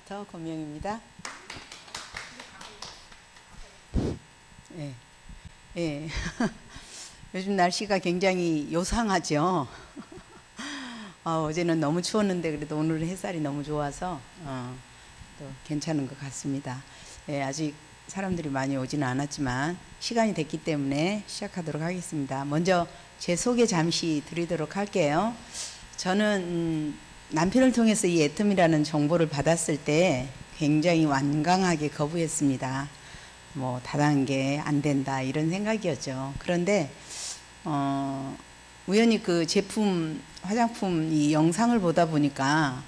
마스터 권명입니다. 예, 예. 요즘 날씨가 굉장히 요상하죠. 어제는 너무 추웠는데 그래도 오늘은 햇살이 너무 좋아서 또 괜찮은 것 같습니다. 예, 아직 사람들이 많이 오지는 않았지만 시간이 됐기 때문에 시작하도록 하겠습니다. 먼저 제 소개 잠시 드리도록 할게요. 저는 남편을 통해서 이 애텀이라는 정보를 받았을 때 굉장히 완강하게 거부했습니다. 뭐 다단계 안 된다 이런 생각이었죠. 그런데 우연히 그 제품 화장품 이 영상을 보다 보니까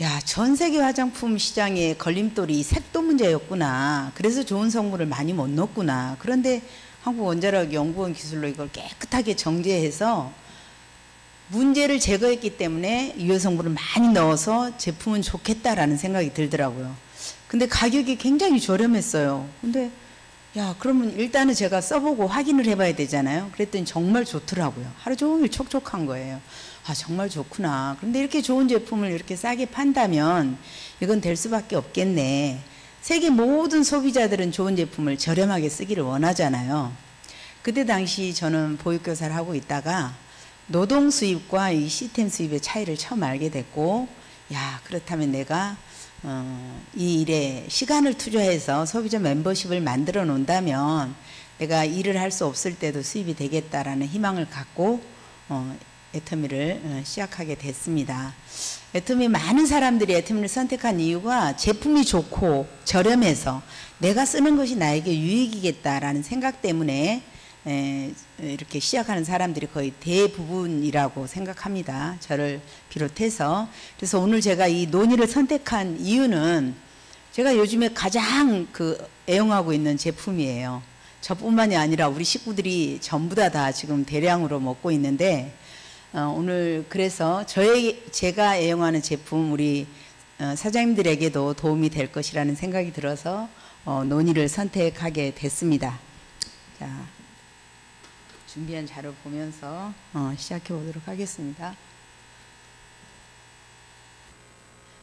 야, 전 세계 화장품 시장의 걸림돌이 색도 문제였구나. 그래서 좋은 성분을 많이 못 넣었구나. 그런데 한국원자력연구원 기술로 이걸 깨끗하게 정제해서 문제를 제거했기 때문에 유해 성분을 많이 넣어서 제품은 좋겠다라는 생각이 들더라고요. 근데 가격이 굉장히 저렴했어요. 근데 야, 그러면 일단은 제가 써보고 확인을 해봐야 되잖아요. 그랬더니 정말 좋더라고요. 하루 종일 촉촉한 거예요. 아, 정말 좋구나. 그런데 이렇게 좋은 제품을 이렇게 싸게 판다면 이건 될 수밖에 없겠네. 세계 모든 소비자들은 좋은 제품을 저렴하게 쓰기를 원하잖아요. 그때 당시 저는 보육교사를 하고 있다가 노동 수입과 이 시스템 수입의 차이를 처음 알게 됐고, 야, 그렇다면 내가 이 일에 시간을 투자해서 소비자 멤버십을 만들어 놓는다면 내가 일을 할 수 없을 때도 수입이 되겠다라는 희망을 갖고 애터미를 시작하게 됐습니다. 애터미 많은 사람들이 애터미를 선택한 이유가 제품이 좋고 저렴해서 내가 쓰는 것이 나에게 유익이겠다라는 생각 때문에 이렇게 시작하는 사람들이 거의 대부분이라고 생각합니다. 저를 비롯해서. 그래서 오늘 제가 이 논의를 선택한 이유는 제가 요즘에 가장 애용하고 있는 제품이에요. 저뿐만이 아니라 우리 식구들이 전부 다 지금 대량으로 먹고 있는데 오늘 그래서 제가 애용하는 제품 우리 사장님들에게도 도움이 될 것이라는 생각이 들어서 논의를 선택하게 됐습니다. 자, 준비한 자료 보면서 시작해 보도록 하겠습니다.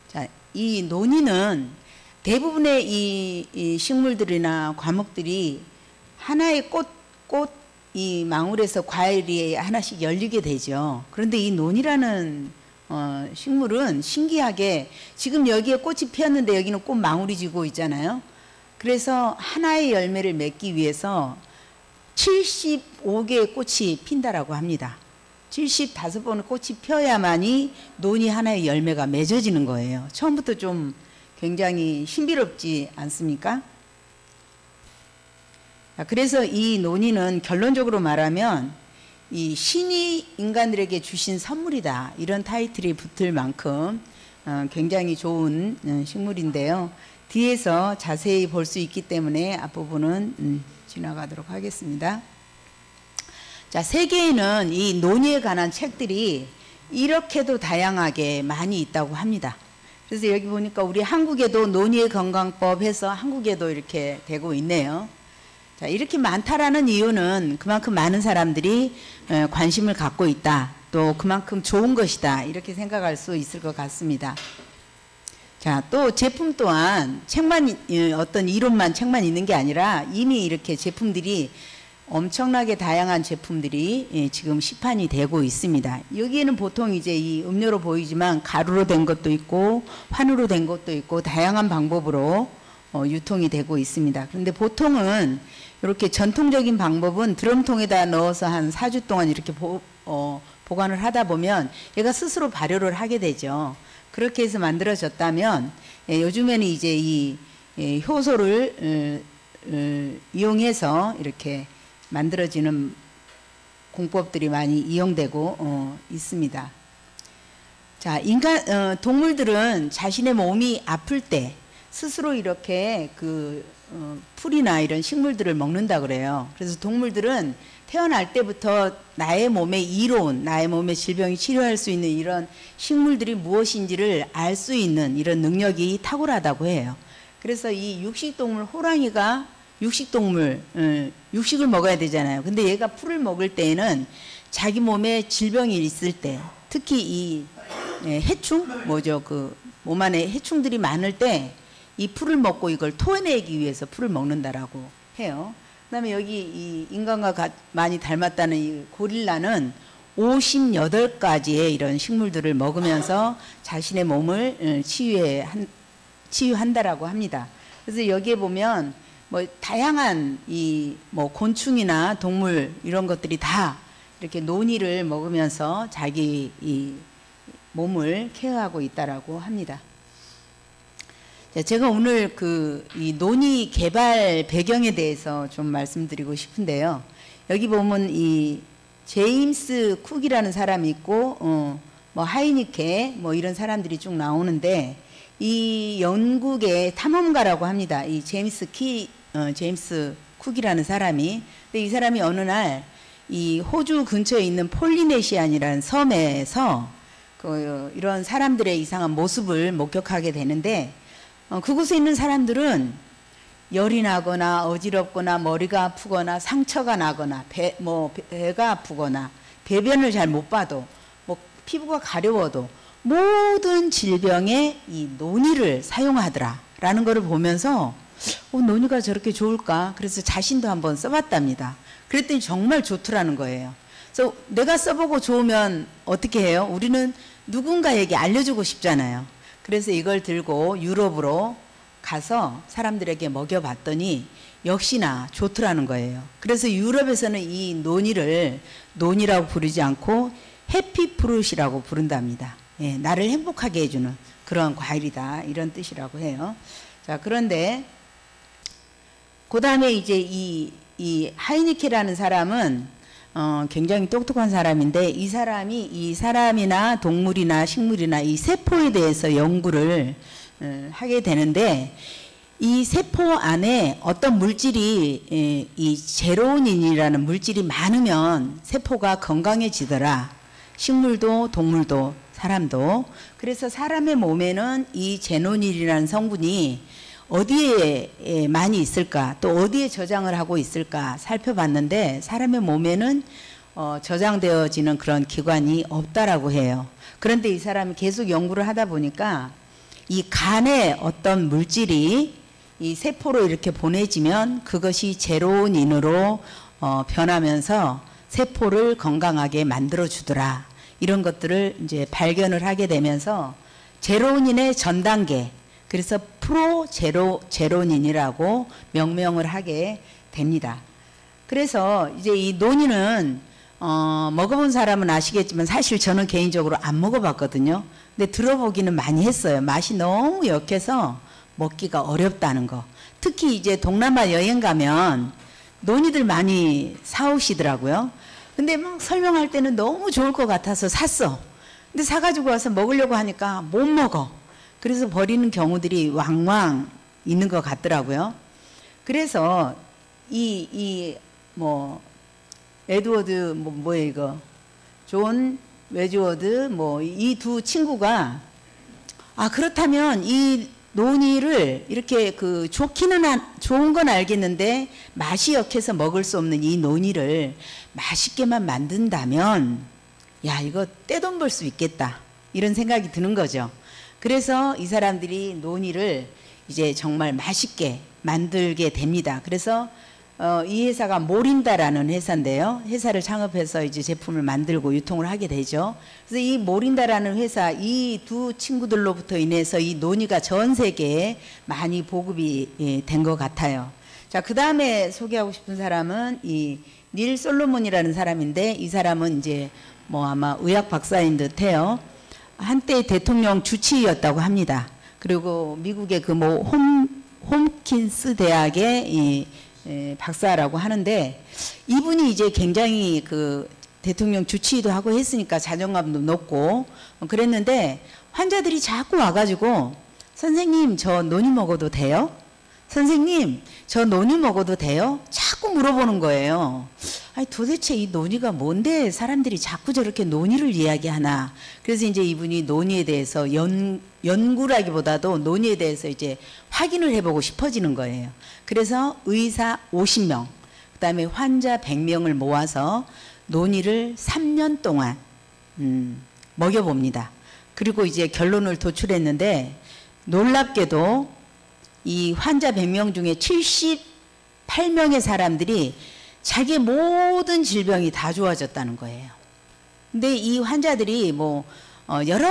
자, 이 논의는 대부분의 이 식물들이나 과목들이 하나의 이 망울에서 과일이 하나씩 열리게 되죠. 그런데 이 논이라는 식물은 신기하게 지금 여기에 꽃이 피었는데 여기는 꽃 망울이 지고 있잖아요. 그래서 하나의 열매를 맺기 위해서 75개의 꽃이 핀다라고 합니다. 75번의 꽃이 펴야만이 논이 하나의 열매가 맺어지는 거예요. 처음부터 좀 굉장히 신비롭지 않습니까? 그래서 이 논의는 결론적으로 말하면 이 신이 인간들에게 주신 선물이다. 이런 타이틀이 붙을 만큼 굉장히 좋은 식물인데요. 뒤에서 자세히 볼 수 있기 때문에 앞부분은 지나가도록 하겠습니다. 자, 세계에는 이 논의에 관한 책들이 이렇게도 다양하게 많이 있다고 합니다. 그래서 여기 보니까 우리 한국에도 논의의 건강법 해서 한국에도 이렇게 되고 있네요. 자, 이렇게 많다라는 이유는 그만큼 많은 사람들이 관심을 갖고 있다. 또 그만큼 좋은 것이다. 이렇게 생각할 수 있을 것 같습니다. 자, 또 제품 또한 책만 어떤 이론만 책만 있는 게 아니라 이미 이렇게 제품들이 엄청나게 다양한 제품들이 지금 시판이 되고 있습니다. 여기에는 보통 이제 이 음료로 보이지만 가루로 된 것도 있고 환으로 된 것도 있고 다양한 방법으로 유통이 되고 있습니다. 그런데 보통은 이렇게 전통적인 방법은 드럼통에다 넣어서 한 4주 동안 이렇게 보관을 하다 보면 얘가 스스로 발효를 하게 되죠. 그렇게 해서 만들어졌다면 요즘에는 이제 이 효소를 이용해서 이렇게 만들어지는 공법들이 많이 이용되고 있습니다. 자, 동물들은 자신의 몸이 아플 때 스스로 이렇게 풀이나 이런 식물들을 먹는다 그래요. 그래서 동물들은 태어날 때부터 나의 몸에 이로운, 나의 몸의 질병이 치료할 수 있는 이런 식물들이 무엇인지를 알 수 있는 이런 능력이 탁월하다고 해요. 그래서 이 육식동물, 호랑이가 육식을 먹어야 되잖아요. 근데 얘가 풀을 먹을 때에는 자기 몸에 질병이 있을 때, 특히 이 해충, 몸 안에 해충들이 많을 때 이 풀을 먹고 이걸 토해내기 위해서 풀을 먹는다라고 해요. 그다음에 여기 이 인간과 많이 닮았다는 이 고릴라는 58가지의 이런 식물들을 먹으면서 자신의 몸을 치유한다라고 합니다. 그래서 여기에 보면 뭐 다양한 이 뭐 곤충이나 동물 이런 것들이 다 이렇게 논이를 먹으면서 자기 이 몸을 케어하고 있다라고 합니다. 자, 제가 오늘 이 논이 개발 배경에 대해서 좀 말씀드리고 싶은데요. 여기 보면 이 제임스 쿡이라는 사람이 있고 뭐 하이니케 뭐 이런 사람들이 쭉 나오는데 이 영국의 탐험가라고 합니다. 이 제임스 쿡이라는 사람이. 근데 이 사람이 어느 날 이 호주 근처에 있는 폴리네시안이라는 섬에서 이런 사람들의 이상한 모습을 목격하게 되는데 그곳에 있는 사람들은 열이 나거나 어지럽거나 머리가 아프거나 상처가 나거나 배가 아프거나 배변을 잘 못 봐도 뭐 피부가 가려워도 모든 질병에 이 논이를 사용하더라라는 것을 보면서 논이가 저렇게 좋을까? 그래서 자신도 한번 써봤답니다. 그랬더니 정말 좋더라는 거예요. 그래서 내가 써보고 좋으면 어떻게 해요? 우리는 누군가에게 알려주고 싶잖아요. 그래서 이걸 들고 유럽으로 가서 사람들에게 먹여봤더니 역시나 좋더라는 거예요. 그래서 유럽에서는 이 논이를 논이라고 부르지 않고 해피프루시라고 부른답니다. 예, 나를 행복하게 해주는 그런 과일이다 이런 뜻이라고 해요. 자, 그런데 그 다음에 이제 이 하이니케라는 사람은 굉장히 똑똑한 사람인데 이 사람이나 동물이나 식물이나 이 세포에 대해서 연구를 하게 되는데 이 세포 안에 어떤 물질이 이 제로닌이라는 물질이 많으면 세포가 건강해지더라. 식물도 동물도 사람도. 그래서 사람의 몸에는 이 제노닌이라는 성분이 어디에 많이 있을까 또 어디에 저장을 하고 있을까 살펴봤는데 사람의 몸에는 저장되어지는 그런 기관이 없다라고 해요. 그런데 이 사람이 계속 연구를 하다 보니까 이 간에 어떤 물질이 이 세포로 이렇게 보내지면 그것이 제로닌으로 변하면서 세포를 건강하게 만들어 주더라. 이런 것들을 이제 발견을 하게 되면서 제로닌의 전 단계, 그래서 제로닌이라고 명명을 하게 됩니다. 그래서 이제 이 논이는 먹어본 사람은 아시겠지만 사실 저는 개인적으로 안 먹어봤거든요. 근데 들어보기는 많이 했어요. 맛이 너무 역해서 먹기가 어렵다는 거. 특히 이제 동남아 여행 가면 논이들 많이 사오시더라고요. 근데 막 설명할 때는 너무 좋을 것 같아서 샀어. 근데 사가지고 와서 먹으려고 하니까 못 먹어. 그래서 버리는 경우들이 왕왕 있는 것 같더라고요. 그래서 에드워드 뭐예요 이거 존 웨즈워드 이 두 친구가 그렇다면 이 논이를 이렇게 좋은 건 알겠는데 맛이 역해서 먹을 수 없는 이 논이를 맛있게만 만든다면 야 이거 떼돈 벌 수 있겠다 이런 생각이 드는 거죠. 그래서 이 사람들이 논이를 이제 정말 맛있게 만들게 됩니다. 그래서 이 회사가 모린다라는 회사인데요. 회사를 창업해서 이제 제품을 만들고 유통을 하게 되죠. 그래서 이 모린다라는 회사, 이 두 친구들로부터 인해서 이 논이가 전 세계에 많이 보급이 된 것 같아요. 자, 그 다음에 소개하고 싶은 사람은 이 닐 솔로몬이라는 사람인데 이 사람은 이제 아마 의학 박사인 듯해요. 한때 대통령 주치의였다고 합니다. 그리고 미국의 홈킨스 대학의 박사라고 하는데 이분이 이제 굉장히 대통령 주치의도 하고 했으니까 자존감도 높고 그랬는데 환자들이 자꾸 와가지고 선생님 저 논이 먹어도 돼요? 선생님 저 논이 먹어도 돼요? 자꾸 물어보는 거예요. 아니 도대체 이 논이가 뭔데 사람들이 자꾸 저렇게 논이를 이야기하나. 그래서 이제 이분이 논이에 대해서 연구라기보다도 논이에 대해서 이제 확인을 해보고 싶어지는 거예요. 그래서 의사 50명 그다음에 환자 100명을 모아서 논이를 3년 동안 먹여봅니다. 그리고 이제 결론을 도출했는데 놀랍게도 이 환자 100명 중에 78명의 사람들이 자기의 모든 질병이 다 좋아졌다는 거예요. 근데 이 환자들이 뭐 여러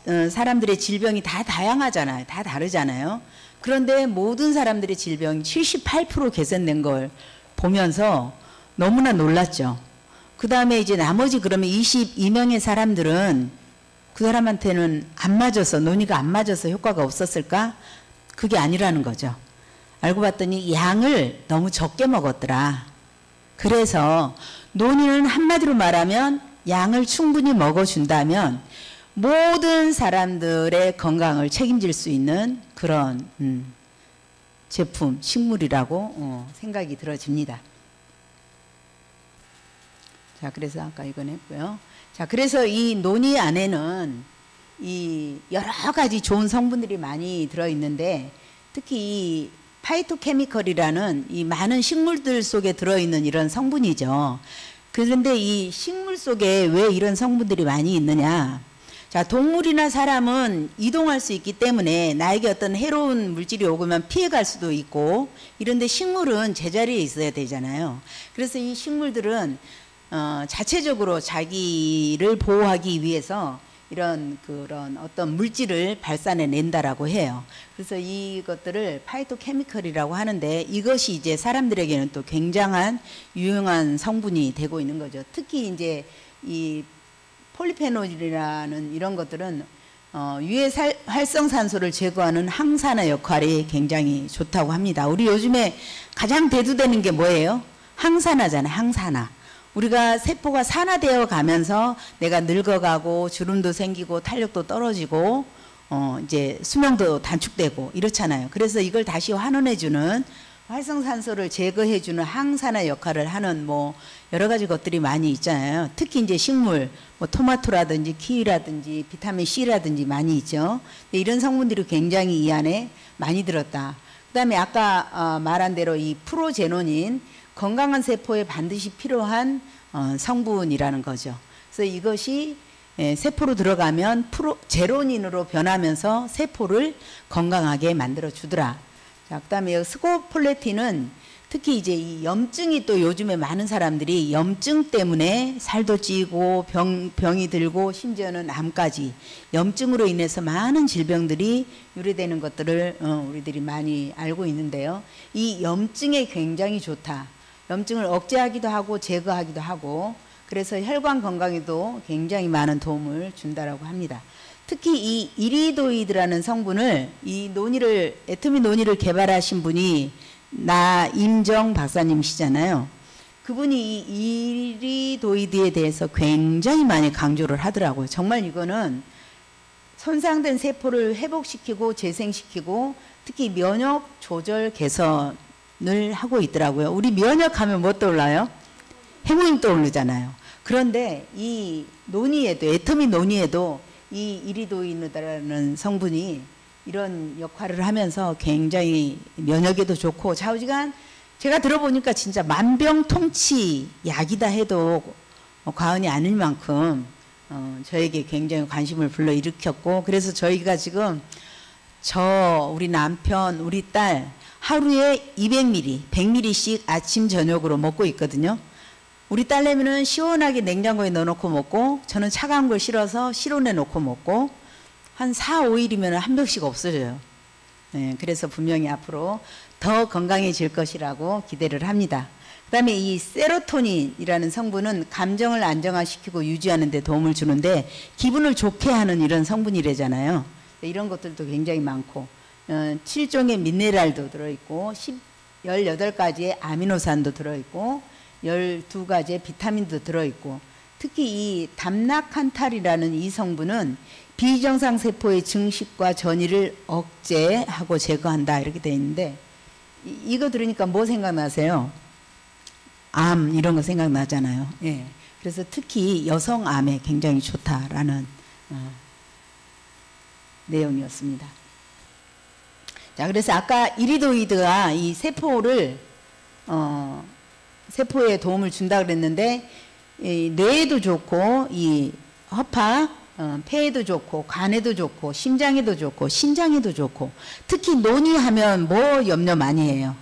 사람들의 질병이 다 다양하잖아요. 다 다르잖아요. 그런데 모든 사람들의 질병이 78% 개선된 걸 보면서 너무나 놀랐죠. 그 다음에 이제 나머지 그러면 22명의 사람들은 그 사람한테는 안 맞아서, 논의가 안 맞아서 효과가 없었을까? 그게 아니라는 거죠. 알고 봤더니 양을 너무 적게 먹었더라. 그래서 논의는 한마디로 말하면 양을 충분히 먹어준다면 모든 사람들의 건강을 책임질 수 있는 그런 제품, 식물이라고 생각이 들어집니다. 자, 그래서 아까 이건 했고요. 자, 그래서 이 논의 안에는 이 여러 가지 좋은 성분들이 많이 들어있는데 특히 이 파이토케미컬이라는 이 많은 식물들 속에 들어있는 이런 성분이죠. 그런데 이 식물 속에 왜 이런 성분들이 많이 있느냐? 자, 동물이나 사람은 이동할 수 있기 때문에 나에게 어떤 해로운 물질이 오면 피해갈 수도 있고, 이런데 식물은 제자리에 있어야 되잖아요. 그래서 이 식물들은 자체적으로 자기를 보호하기 위해서 이런 그런 어떤 물질을 발산해 낸다라고 해요. 그래서 이것들을 파이토케미컬이라고 하는데 이것이 이제 사람들에게는 또 굉장한 유용한 성분이 되고 있는 거죠. 특히 이제 이 폴리페놀이라는 이런 것들은 유해 활성산소를 제거하는 항산화 역할이 굉장히 좋다고 합니다. 우리 요즘에 가장 대두되는 게 뭐예요? 항산화잖아요. 항산화. 우리가 세포가 산화되어 가면서 내가 늙어가고 주름도 생기고 탄력도 떨어지고 이제 수명도 단축되고 이렇잖아요. 그래서 이걸 다시 환원해주는 활성산소를 제거해주는 항산화 역할을 하는 뭐 여러 가지 것들이 많이 있잖아요. 특히 이제 식물, 뭐 토마토라든지 키위라든지 비타민 C라든지 많이 있죠. 이런 성분들이 굉장히 이 안에 많이 들었다. 그 다음에 아까 말한 대로 이 프로제노닌, 건강한 세포에 반드시 필요한 성분이라는 거죠. 그래서 이것이 세포로 들어가면 제로닌으로 변하면서 세포를 건강하게 만들어 주더라. 자, 그다음에 스코폴레틴은 특히 이제 이 염증이 또 요즘에 많은 사람들이 염증 때문에 살도 찌고 병이 들고 심지어는 암까지 염증으로 인해서 많은 질병들이 유래되는 것들을 우리들이 많이 알고 있는데요. 이 염증에 굉장히 좋다. 염증을 억제하기도 하고 제거하기도 하고 그래서 혈관 건강에도 굉장히 많은 도움을 준다라고 합니다. 특히 이 이리도이드라는 성분을 애터미 논의를 개발하신 분이 나임정 박사님이시잖아요. 그분이 이 이리도이드에 대해서 굉장히 많이 강조를 하더라고요. 정말 이거는 손상된 세포를 회복시키고 재생시키고 특히 면역 조절 개선을 하고 있더라고요. 우리 면역하면 뭐 떠올라요? 해모임 떠오르잖아요. 그런데 이 논의에도 애터미 논의에도 이 이리도이드라는 성분이 이런 역할을 하면서 굉장히 면역에도 좋고 좌우지간 제가 들어보니까 진짜 만병통치 약이다 해도 과언이 아닐 만큼 저에게 굉장히 관심을 불러일으켰고 그래서 저희가 지금 우리 남편, 우리 딸 하루에 200ml, 100ml씩 아침 저녁으로 먹고 있거든요. 우리 딸내미는 시원하게 냉장고에 넣어놓고 먹고 저는 차가운 걸 실어서 실온에 놓고 먹고 한 4, 5일이면 한 병씩 없어져요. 네, 그래서 분명히 앞으로 더 건강해질 것이라고 기대를 합니다. 그 다음에 이 세로토닌이라는 성분은 감정을 안정화시키고 유지하는 데 도움을 주는데 기분을 좋게 하는 이런 성분이래잖아요. 이런 것들도 굉장히 많고 7종의 미네랄도 들어있고 18가지의 아미노산도 들어있고 12가지의 비타민도 들어있고 특히 이 담나칸탈이라는 이 성분은 비정상 세포의 증식과 전이를 억제하고 제거한다 이렇게 되어 있는데 이거 들으니까 뭐 생각나세요? 암 이런 거 생각나잖아요. 예. 그래서 특히 여성암에 굉장히 좋다라는 내용이었습니다. 자, 그래서 아까 이리도이드가 이 세포에 도움을 준다 그랬는데 이 뇌에도 좋고 이 허파 폐에도 좋고 간에도 좋고 심장에도 좋고 신장에도 좋고 특히 논이하면 뭐 염려 많이 해요.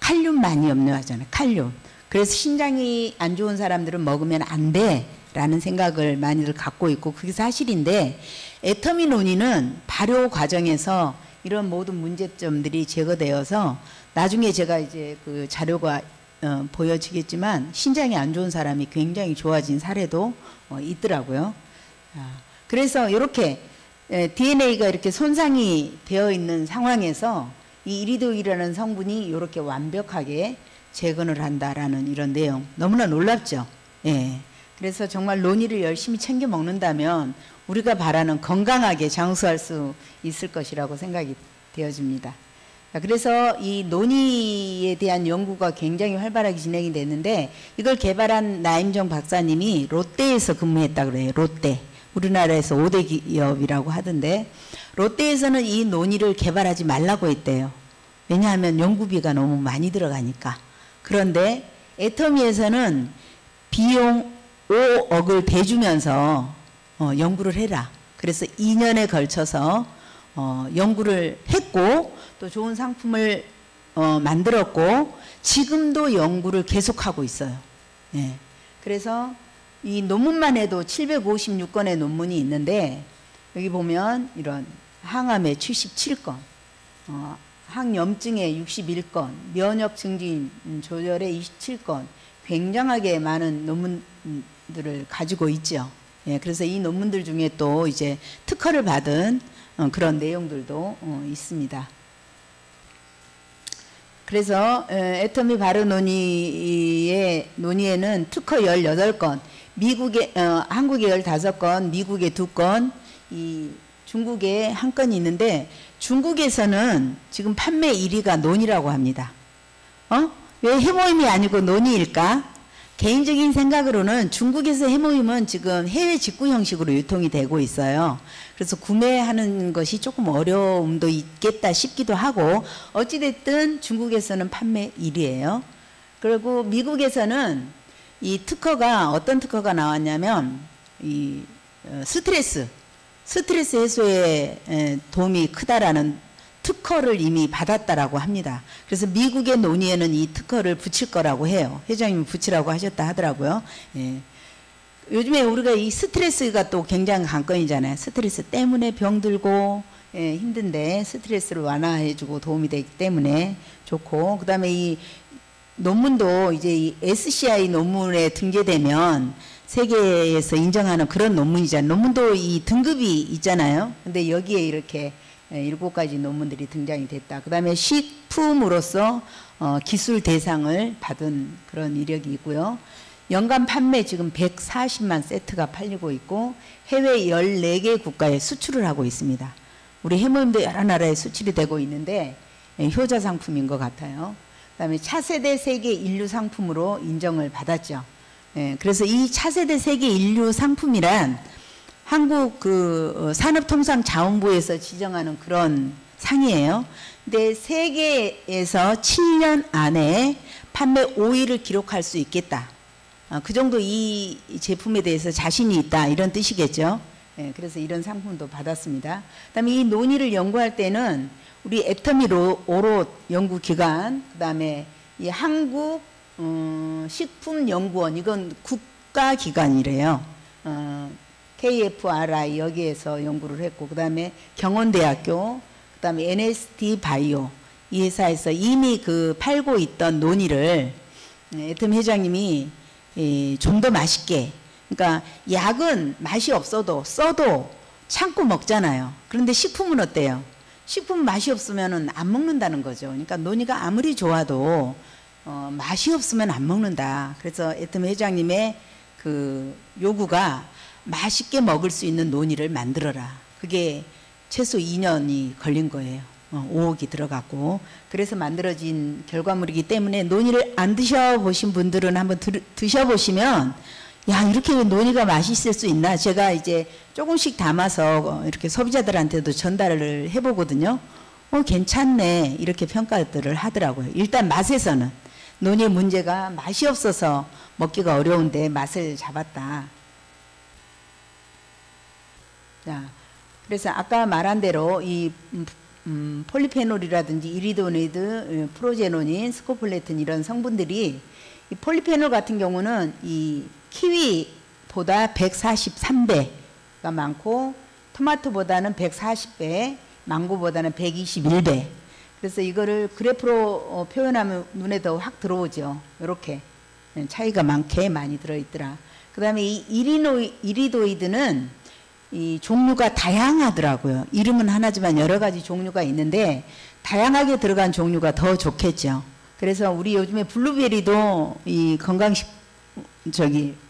칼륨 많이 염려하잖아요. 칼륨. 그래서 신장이 안 좋은 사람들은 먹으면 안 돼라는 생각을 많이들 갖고 있고 그게 사실인데 애터미 논이는 발효 과정에서 이런 모든 문제점들이 제거되어서 나중에 제가 이제 그 자료가 보여지겠지만 신장이 안 좋은 사람이 굉장히 좋아진 사례도 있더라고요. 그래서 이렇게 DNA가 이렇게 손상이 되어 있는 상황에서 이 이리도이라는 성분이 이렇게 완벽하게 재건을 한다라는 이런 내용 너무나 놀랍죠. 예. 그래서 정말 논이를 열심히 챙겨 먹는다면 우리가 바라는 건강하게 장수할 수 있을 것이라고 생각이 되어집니다. 그래서 이 논이에 대한 연구가 굉장히 활발하게 진행이 됐는데 이걸 개발한 나임정 박사님이 롯데에서 근무했다 그래요. 롯데. 우리나라에서 5대 기업이라고 하던데 롯데에서는 이 논이를 개발하지 말라고 했대요. 왜냐하면 연구비가 너무 많이 들어가니까. 그런데 애터미에서는 비용 5억을 대주면서 연구를 해라. 그래서 2년에 걸쳐서 연구를 했고 또 좋은 상품을 만들었고 지금도 연구를 계속하고 있어요. 예. 그래서 이 논문만 해도 756건의 논문이 있는데 여기 보면 이런 항암에 77건, 항염증에 61건, 면역 증진 조절에 27건, 굉장하게 많은 논문들을 가지고 있죠. 예, 그래서 이 논문들 중에 또 이제 특허를 받은 그런 내용들도 있습니다. 그래서 애터미 발효 논의에는 특허 18건, 한국에 15건, 미국에 2건, 중국에 1건이 있는데 중국에서는 지금 판매 1위가 논이라고 합니다. 왜 해모임이 아니고 논이일까? 개인적인 생각으로는 중국에서 해모임은 지금 해외 직구 형식으로 유통이 되고 있어요. 그래서 구매하는 것이 조금 어려움도 있겠다 싶기도 하고 어찌됐든 중국에서는 판매 1위예요. 그리고 미국에서는 이 특허가 어떤 특허가 나왔냐면 이 스트레스 해소에 도움이 크다라는 특허를 이미 받았다라고 합니다. 그래서 미국의 논의에는 이 특허를 붙일 거라고 해요. 회장님이 붙이라고 하셨다 하더라고요. 예. 요즘에 우리가 이 스트레스가 또 굉장히 관건이잖아요. 스트레스 때문에 병들고 힘든데 스트레스를 완화해주고 도움이 되기 때문에 좋고 그 다음에 이 논문도 이제 이 SCI 논문에 등재되면 세계에서 인정하는 그런 논문이잖아요. 논문도 이 등급이 있잖아요. 근데 여기에 이렇게 7가지 논문들이 등장이 됐다. 그 다음에 식품으로서 기술 대상을 받은 그런 이력이 있고요. 연간 판매 지금 140만 세트가 팔리고 있고 해외 14개 국가에 수출을 하고 있습니다. 우리 해모임도 여러 나라에 수출이 되고 있는데 효자 상품인 것 같아요. 그 다음에 차세대 세계 인류 상품으로 인정을 받았죠. 그래서 이 차세대 세계 인류 상품이란 한국 그 산업통상자원부에서 지정하는 그런 상이에요. 근데 세계에서 7년 안에 판매 5위를 기록할 수 있겠다. 그 정도 이 제품에 대해서 자신이 있다 이런 뜻이겠죠. 그래서 이런 상품도 받았습니다. 그다음에 이 논의를 연구할 때는 우리 애터미 오롯 연구기관, 그다음에 이 한국 식품연구원 이건 국가기관이래요. KFRI 여기에서 연구를 했고 그 다음에 경원대학교 그 다음에 NST 바이오 이 회사에서 이미 그 팔고 있던 논의를 애터미 회장님이 좀 더 맛있게 그러니까 약은 맛이 없어도 써도 참고 먹잖아요. 그런데 식품은 어때요? 식품 맛이 없으면 안 먹는다는 거죠. 그러니까 논의가 아무리 좋아도 맛이 없으면 안 먹는다. 그래서 애터미 회장님의 그 요구가 맛있게 먹을 수 있는 논의를 만들어라. 그게 최소 2년이 걸린 거예요. 5억이 들어갔고 그래서 만들어진 결과물이기 때문에 논의를 안 드셔보신 분들은 한번 드셔보시면 야 이렇게 논의가 맛있을 수 있나 제가 이제 조금씩 담아서 이렇게 소비자들한테도 전달을 해보거든요. 괜찮네 이렇게 평가들을 하더라고요. 일단 맛에서는 논의의 문제가 맛이 없어서 먹기가 어려운데 맛을 잡았다. 자, 그래서 아까 말한 대로 이 폴리페놀이라든지 이리도네이드, 프로제노닌, 스코폴레틴 이런 성분들이 이 폴리페놀 같은 경우는 이 키위보다 143배가 많고 토마토보다는 140배, 망고보다는 121배. 그래서 이거를 그래프로 표현하면 눈에 더 확 들어오죠. 이렇게 차이가 많이 들어있더라. 그 다음에 이 이리도이드는 이 종류가 다양하더라고요. 이름은 하나지만 여러 가지 종류가 있는데 다양하게 들어간 종류가 더 좋겠죠. 그래서 우리 요즘에 블루베리도 이 건강식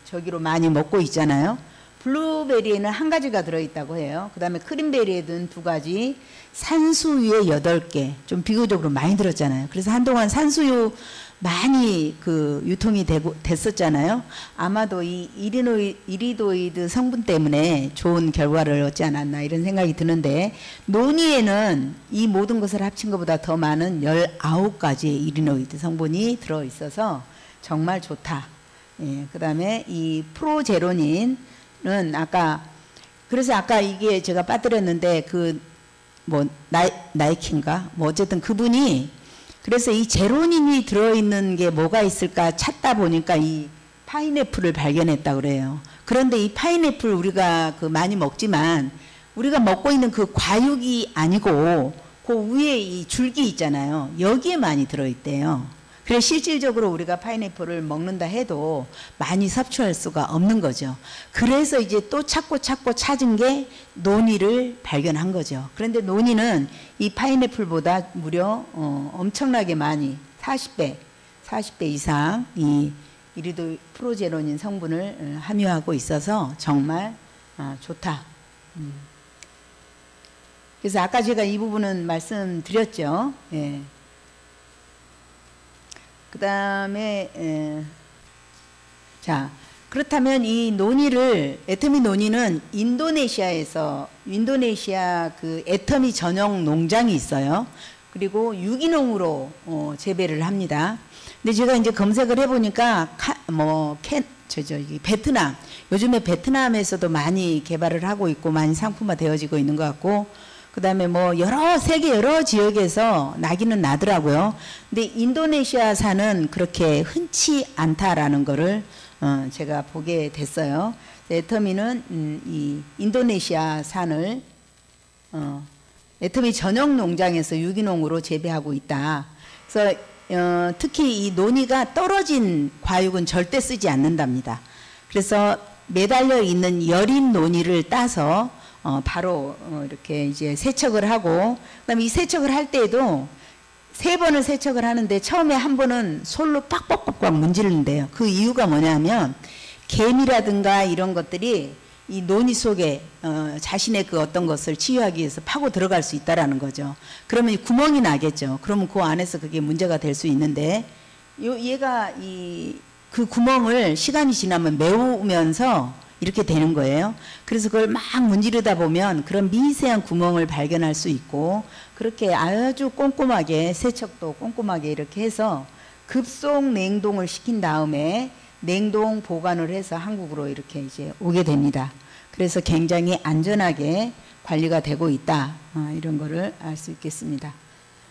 저기로 많이 먹고 있잖아요. 블루베리에는 한 가지가 들어있다고 해요. 그 다음에 크림베리에는 2가지, 산수유에 8개, 좀 비교적으로 많이 들었잖아요. 그래서 한동안 산수유 많이 유통이 됐었잖아요. 아마도 이 이리도이드 성분 때문에 좋은 결과를 얻지 않았나 이런 생각이 드는데, 논이에는 이 모든 것을 합친 것보다 더 많은 19가지의 이리노이드 성분이 들어있어서 정말 좋다. 예, 그 다음에 이 프로제로닌은 그래서 아까 이게 제가 빠뜨렸는데 나이키인가? 어쨌든 그분이 그래서 이 제로닌이 들어있는 게 뭐가 있을까 찾다 보니까 이 파인애플을 발견했다 그래요. 그런데 이 파인애플 우리가 많이 먹지만 우리가 먹고 있는 그 과육이 아니고 그 위에 이 줄기 있잖아요. 여기에 많이 들어있대요. 그래서 실질적으로 우리가 파인애플을 먹는다 해도 많이 섭취할 수가 없는 거죠. 그래서 이제 또 찾고 찾은 게 논이를 발견한 거죠. 그런데 논이는 이 파인애플보다 무려 엄청나게 많이 40배 이상 이 이리도 프로제로닌 성분을 함유하고 있어서 정말 좋다. 그래서 아까 제가 이 부분은 말씀드렸죠. 예. 그 다음에 자, 그렇다면 이 애터미 논이는 인도네시아 그 애터미 전용 농장이 있어요. 그리고 유기농으로 재배를 합니다. 근데 제가 이제 검색을 해보니까 베트남, 요즘에 베트남에서도 많이 개발을 하고 있고 많이 상품화 되어지고 있는 것 같고, 그 다음에 세계 여러 지역에서 나기는 나더라고요. 근데 인도네시아산은 그렇게 흔치 않다라는 거를 제가 보게 됐어요. 애터미는 이 인도네시아산을 애터미 전용 농장에서 유기농으로 재배하고 있다. 그래서 특히 이 논이가 떨어진 과육은 절대 쓰지 않는답니다. 그래서 매달려 있는 여린 논이를 따서 바로 이렇게 이제 세척을 하고, 그다음에 이 세척을 할 때에도 3번을 세척을 하는데 처음에 한 번은 솔로 빡빡빡빡 문지르는데요. 그 이유가 뭐냐면 개미라든가 이런 것들이 이 논이 속에 자신의 그 어떤 것을 치유하기 위해서 파고 들어갈 수 있다라는 거죠. 그러면 구멍이 나겠죠. 그러면 그 안에서 그게 문제가 될 수 있는데 얘가 그 구멍을 시간이 지나면 메우면서 이렇게 되는 거예요. 그래서 그걸 막 문지르다 보면 그런 미세한 구멍을 발견할 수 있고, 그렇게 아주 꼼꼼하게 세척도 꼼꼼하게 이렇게 해서 급속 냉동을 시킨 다음에 냉동 보관을 해서 한국으로 이렇게 이제 오게 됩니다. 그래서 굉장히 안전하게 관리가 되고 있다. 이런 거를 알 수 있겠습니다.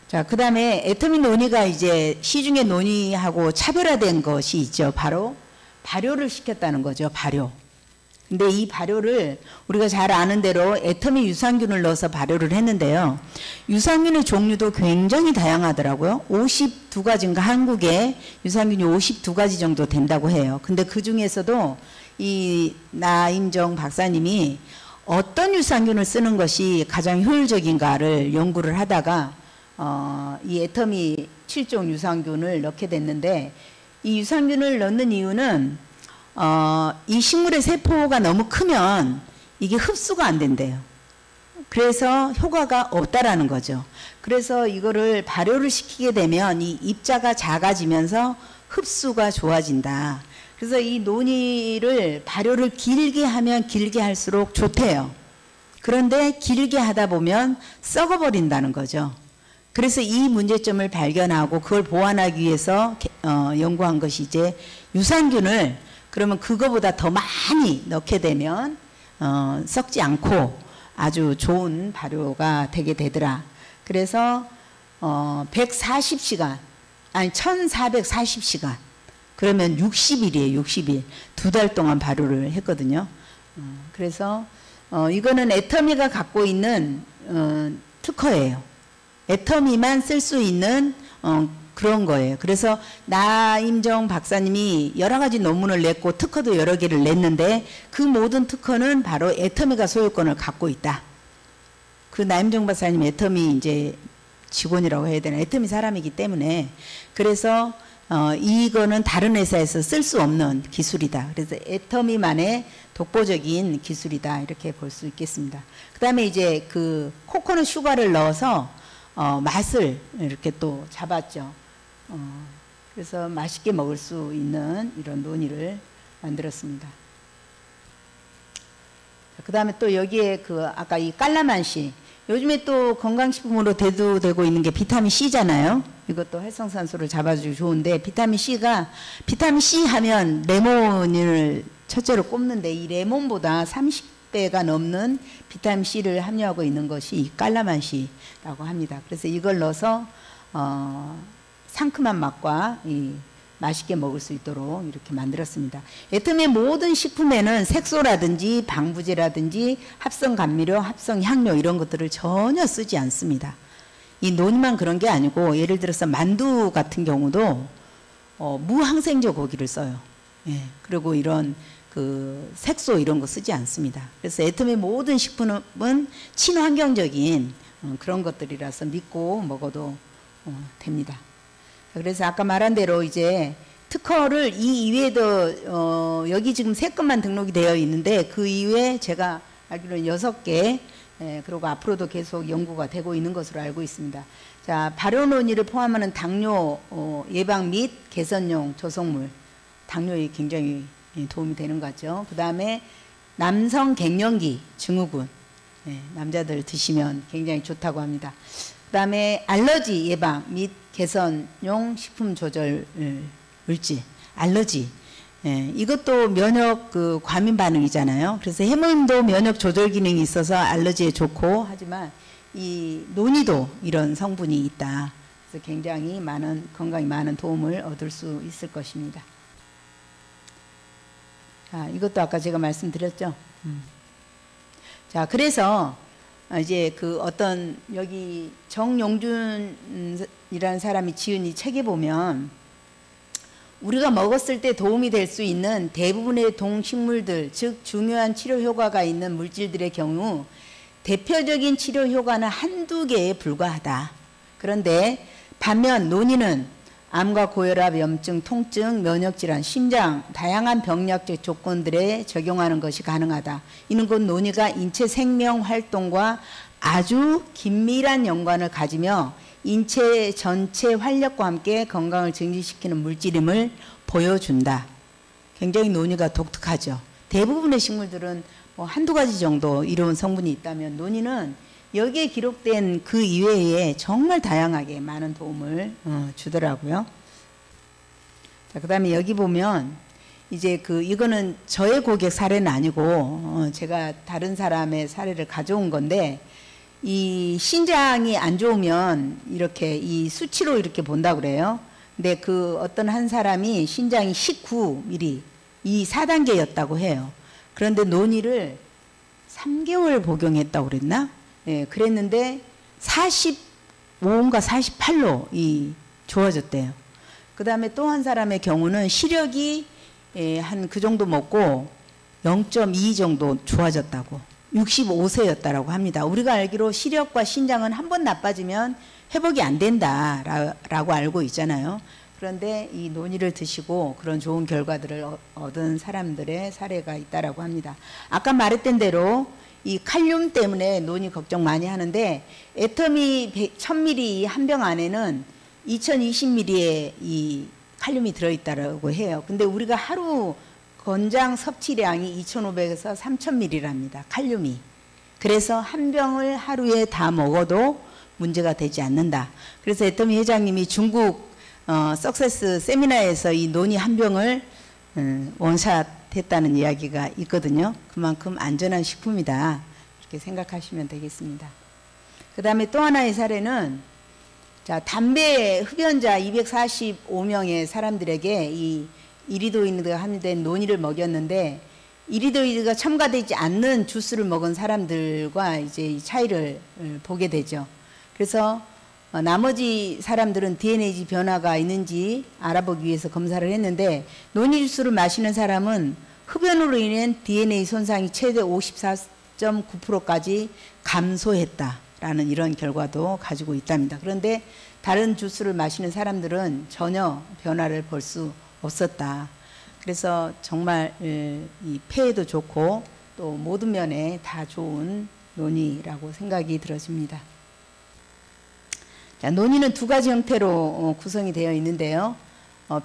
자, 그 다음에 애터미 논이가 이제 시중의 논이하고 차별화된 것이 있죠. 바로 발효를 시켰다는 거죠. 발효. 근데 이 발효를 우리가 잘 아는 대로 애터미 유산균을 넣어서 발효를 했는데요. 유산균의 종류도 굉장히 다양하더라고요. 52가지인가, 한국에 유산균이 52가지 정도 된다고 해요. 근데 그 중에서도 이 나임정 박사님이 어떤 유산균을 쓰는 것이 가장 효율적인가를 연구를 하다가 이 애터미 7종 유산균을 넣게 됐는데, 이 유산균을 넣는 이유는 이 식물의 세포가 너무 크면 이게 흡수가 안 된대요. 그래서 효과가 없다라는 거죠. 그래서 이거를 발효를 시키게 되면 이 입자가 작아지면서 흡수가 좋아진다. 그래서 이 논이를 발효를 길게 하면 길게 할수록 좋대요. 그런데 길게 하다 보면 썩어버린다는 거죠. 그래서 이 문제점을 발견하고 그걸 보완하기 위해서 연구한 것이 이제 유산균을, 그러면 그거보다 더 많이 넣게 되면 썩지 않고, 아주 좋은 발효가 되게 되더라. 그래서 140시간 아니 1440시간 그러면 60일이에요. 60일. 2달 동안 발효를 했거든요. 그래서 이거는 애터미가 갖고 있는 특허예요. 애터미만 쓸 수 있는 그런 거예요. 그래서 나임정 박사님이 여러 가지 논문을 냈고 특허도 여러 개를 냈는데 그 모든 특허는 바로 애터미가 소유권을 갖고 있다. 그 나임정 박사님 애터미 이제 직원이라고 해야 되나, 애터미 사람이기 때문에. 그래서 이거는 다른 회사에서 쓸 수 없는 기술이다. 그래서 애터미만의 독보적인 기술이다, 이렇게 볼 수 있겠습니다. 그 다음에 이제 그 코코넛 슈가를 넣어서 맛을 이렇게 또 잡았죠. 그래서 맛있게 먹을 수 있는 이런 논이를 만들었습니다. 그 다음에 또 여기에 그 아까 이 깔라만시, 요즘에 또 건강식품으로 대두되고 있는 게 비타민 C잖아요. 이것도 활성산소를 잡아주기 좋은데, 비타민 C가, 비타민 C 하면 레몬을 첫째로 꼽는데, 이 레몬보다 30배가 넘는 비타민 C를 함유하고 있는 것이 이 깔라만시라고 합니다. 그래서 이걸 넣어서 상큼한 맛과 이 맛있게 먹을 수 있도록 이렇게 만들었습니다. 애터미의 모든 식품에는 색소라든지 방부제라든지 합성 감미료, 합성 향료 이런 것들을 전혀 쓰지 않습니다. 이 논만 그런 게 아니고, 예를 들어서 만두 같은 경우도 무항생제 고기를 써요. 예, 그리고 이런 그 색소 이런 거 쓰지 않습니다. 그래서 애터미의 모든 식품은 친환경적인 그런 것들이라서 믿고 먹어도 됩니다. 그래서 아까 말한 대로 이제 특허를 이 이외에도 여기 지금 3건만 등록이 되어 있는데, 그 이외에 제가 알기로는 6개, 그리고 앞으로도 계속 연구가 되고 있는 것으로 알고 있습니다. 자, 발효 논이를 포함하는 당뇨 예방 및 개선용 조성물, 당뇨에 굉장히 도움이 되는 거죠. 그 다음에 남성 갱년기 증후군, 남자들 드시면 굉장히 좋다고 합니다. 그 다음에 알러지 예방 및 개선용 식품 조절 물질, 알러지. 이것도 면역 그 과민 반응이잖아요. 그래서 해모임도 면역 조절 기능이 있어서 알러지에 좋고, 하지만 이 논이도 이런 성분이 있다. 그래서 굉장히 많은, 건강에 많은 도움을 얻을 수 있을 것입니다. 자, 이것도 아까 제가 말씀드렸죠. 자, 그래서 이제 그 어떤 여기 정용준이라는 사람이 지은 이 책에 보면, 우리가 먹었을 때 도움이 될 수 있는 대부분의 동식물들, 즉 중요한 치료 효과가 있는 물질들의 경우 대표적인 치료 효과는 한두 개에 불과하다. 그런데 반면 논이는 암과 고혈압, 염증, 통증, 면역질환, 심장, 다양한 병력적 조건들에 적용하는 것이 가능하다. 이는 곧 논이가 인체 생명 활동과 아주 긴밀한 연관을 가지며 인체 전체 활력과 함께 건강을 증진시키는 물질임을 보여준다. 굉장히 논이가 독특하죠. 대부분의 식물들은 뭐 한두 가지 정도 이로운 성분이 있다면, 논이는 여기에 기록된 그 이외에 정말 다양하게 많은 도움을 주더라고요. 자, 그 다음에 여기 보면 이제 이거는 저의 고객 사례는 아니고 제가 다른 사람의 사례를 가져온 건데, 이 신장이 안 좋으면 이렇게 이 수치로 이렇게 본다고 그래요. 근데 그 어떤 한 사람이 신장이 19mm, 이 4단계였다고 해요. 그런데 논이를 3개월 복용했다고 그랬나? 예, 그랬는데 45인가 48로 좋아졌대요. 그 다음에 또 한 사람의 경우는 시력이 한 그 정도 먹고 0.2 정도 좋아졌다고. 65세였다라고 합니다. 우리가 알기로 시력과 신장은 한번 나빠지면 회복이 안 된다라고 알고 있잖아요. 그런데 이 논이를 드시고 그런 좋은 결과들을 얻은 사람들의 사례가 있다라고 합니다. 아까 말했던 대로 이 칼륨 때문에 논이 걱정 많이 하는데, 애터미 1000ml 한 병 안에는 2020ml의 이 칼륨이 들어있다라고 해요. 근데 우리가 하루 권장 섭취량이 2500에서 3000ml랍니다. 칼륨이. 그래서 한 병을 하루에 다 먹어도 문제가 되지 않는다. 그래서 애터미 회장님이 중국 석세스 세미나에서 이 논이 한 병을 원샷 했다는 이야기가 있거든요. 그만큼 안전한 식품이다, 그렇게 생각하시면 되겠습니다. 그 다음에 또 하나의 사례는 자, 담배 흡연자 245명의 사람들에게 이 이리도이드가 함유된 논이를 먹였는데 이리도이드가 첨가되지 않는 주스를 먹은 사람들과 이제 이 차이를 보게 되죠. 그래서 나머지 사람들은 DNA 변화가 있는지 알아보기 위해서 검사를 했는데 논이 주스를 마시는 사람은 흡연으로 인한 DNA 손상이 최대 54.9%까지 감소했다라는 이런 결과도 가지고 있답니다. 그런데 다른 주스를 마시는 사람들은 전혀 변화를 볼 수 없었다. 그래서 정말 이 폐에도 좋고 또 모든 면에 다 좋은 논이라고 생각이 들어집니다. 자, 논이는 두 가지 형태로 구성이 되어 있는데요.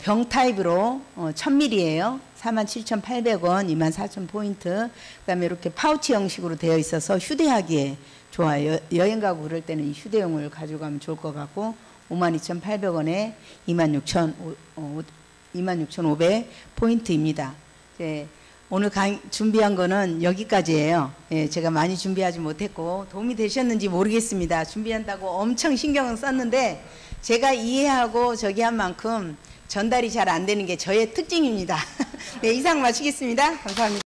병 타입으로 1000ml예요. 47,800원, 24,000포인트. 그 다음에 이렇게 파우치 형식으로 되어 있어서 휴대하기에 좋아요. 여행 가고 그럴 때는 이 휴대용을 가져가면 좋을 것 같고 52,800원에 26,500포인트입니다. 오늘 준비한 거는 여기까지예요. 예, 제가 많이 준비하지 못했고 도움이 되셨는지 모르겠습니다. 준비한다고 엄청 신경을 썼는데 제가 이해하고 저기 한 만큼 전달이 잘 안 되는 게 저의 특징입니다. 네, 이상 마치겠습니다. 감사합니다.